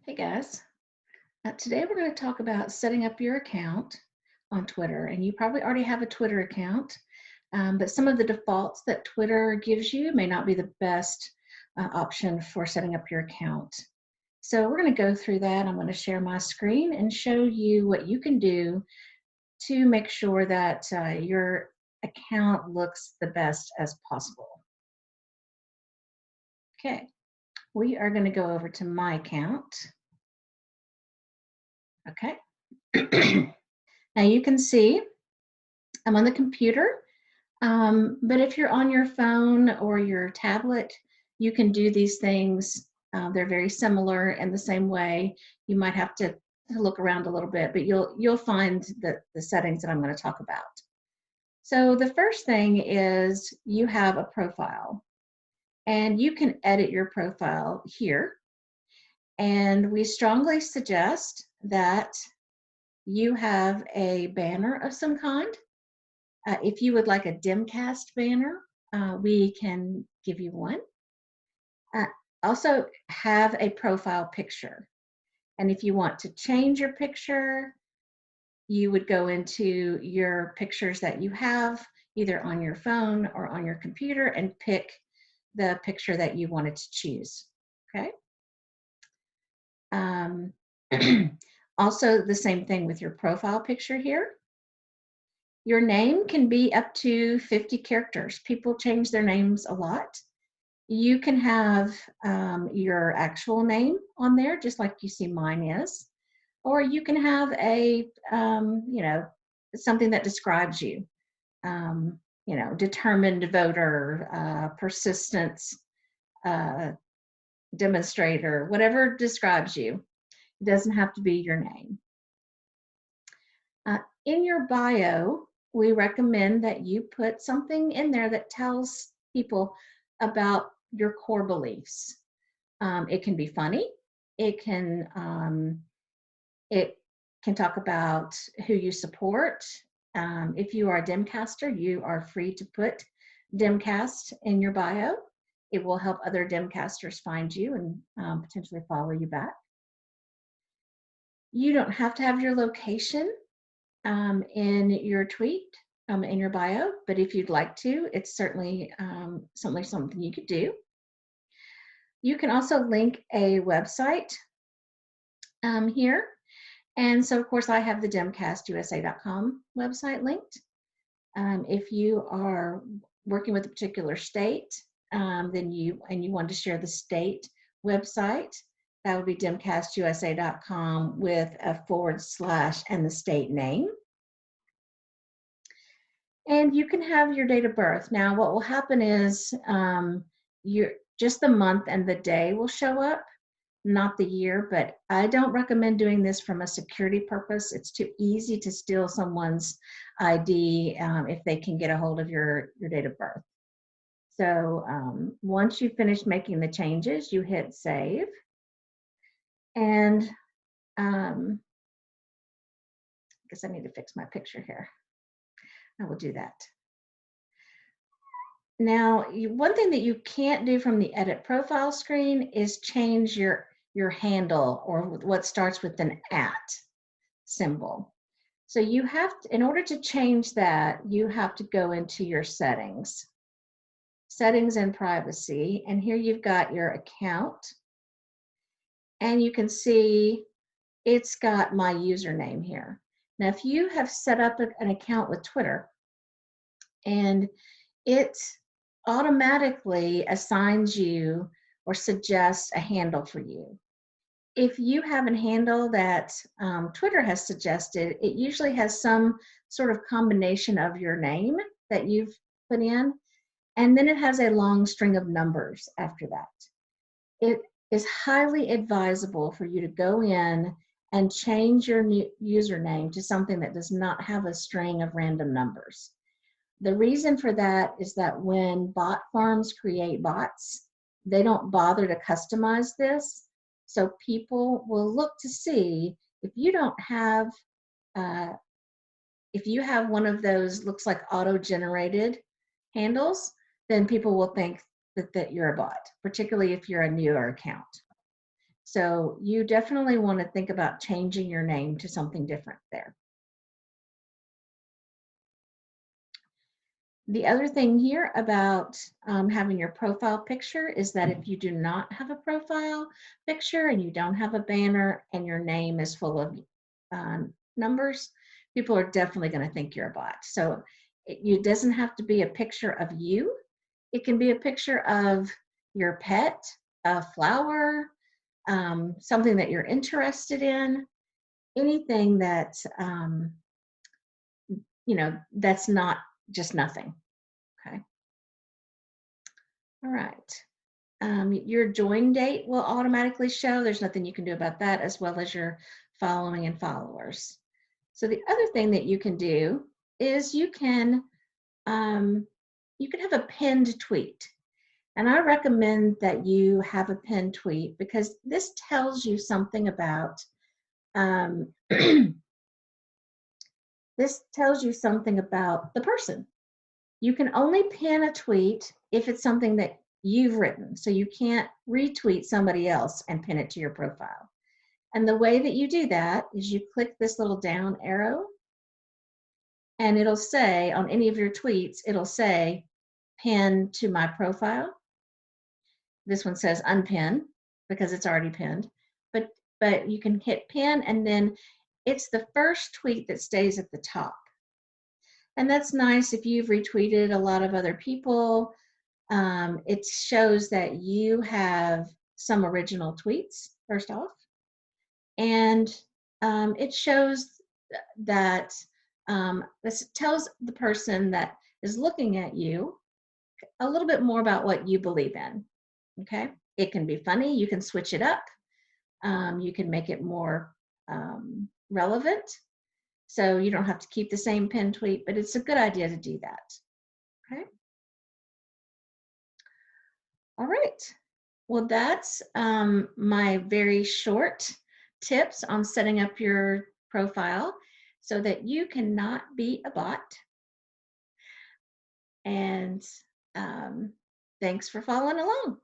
Hey guys, today we're going to talk about setting up your account on Twitter. And you probably already have a Twitter account, but some of the defaults that Twitter gives you may not be the best option for setting up your account. So we're going to go through that. I'm going to share my screen and show you what you can do to make sure that your account looks the best as possible. Okay, we are going to go over to my account. Okay. Now you can see I'm on the computer, but if you're on your phone or your tablet, you can do these things. They're very similar in the same way. You might have to look around a little bit, but you'll find the settings that I'm going to talk about. So the first thing is you have a profile, and you can edit your profile here. And we strongly suggest that you have a banner of some kind. If you would like a DemCast banner, we can give you one. Also have a profile picture. And if you want to change your picture, you would go into your pictures that you have either on your phone or on your computer and pick the picture that you wanted to choose. Okay. Also, the same thing with your profile picture here. Your name can be up to 50 characters. People change their names a lot. You can have your actual name on there, just like you see mine is, or you can have a, something that describes you. Determined voter, persistence, demonstrator, whatever describes you. It doesn't have to be your name. In your bio, we recommend that you put something in there that tells people about your core beliefs. It can be funny. It can talk about who you support. If you are a DemCaster, you are free to put DemCast in your bio. It will help other DemCasters find you and potentially follow you back. You don't have to have your location in your tweet, in your bio, but if you'd like to, it's certainly something you could do. You can also link a website here. And so, of course, I have the DemCastUSA.com website linked. If you are working with a particular state, then you want to share the state website, that would be DemCastUSA.com with a / and the state name. And you can have your date of birth. Now, what will happen is just the month and the day will show up, not the year, but I don't recommend doing this from a security purpose. It's too easy to steal someone's ID if they can get a hold of your date of birth. So once you finish making the changes, you hit save. And I guess I need to fix my picture here. I will do that. Now, one thing that you can't do from the edit profile screen is change your handle or what starts with an @ symbol. So you have to, in order to change that, you have to go into your settings and privacy. And here you've got your account. And you can see it's got my username here. Now, if you have set up an account with Twitter and it automatically assigns you or suggests a handle for you. If you have a handle that Twitter has suggested, it usually has some sort of combination of your name that you've put in, and then it has a long string of numbers after that. It is highly advisable for you to go in and change your username to something that does not have a string of random numbers. The reason for that is that when bot farms create bots, they don't bother to customize this. So people will look to see if you don't have, if you have one of those looks like auto-generated handles, then people will think that you're a bot, particularly if you're a newer account. So you definitely want to think about changing your name to something different there. The other thing here about having your profile picture is that if you do not have a profile picture and you don't have a banner and your name is full of numbers, people are definitely going to think you're a bot. So it doesn't have to be a picture of you. It can be a picture of your pet, a flower, something that you're interested in, anything that, that's not just nothing. Okay. All right. Your join date will automatically show. There's nothing you can do about that, as well as your following and followers. So the other thing that you can do is you can have a pinned tweet. And I recommend that you have a pinned tweet because this tells you something about this tells you something about the person. You can only pin a tweet if it's something that you've written. So you can't retweet somebody else and pin it to your profile. And the way that you do that is you click this little down arrow and it'll say on any of your tweets, it'll say pin to my profile. This one says unpin because it's already pinned, but you can hit pin and then it's the first tweet that stays at the top. And that's nice if you've retweeted a lot of other people. It shows that you have some original tweets, first off. And it shows that this tells the person that is looking at you a little bit more about what you believe in. Okay. It can be funny. You can switch it up. You can make it more relevant. So you don't have to keep the same pin tweet, but it's a good idea to do that. Okay. All right. Well, that's my very short tips on setting up your profile so that you cannot be a bot. And thanks for following along.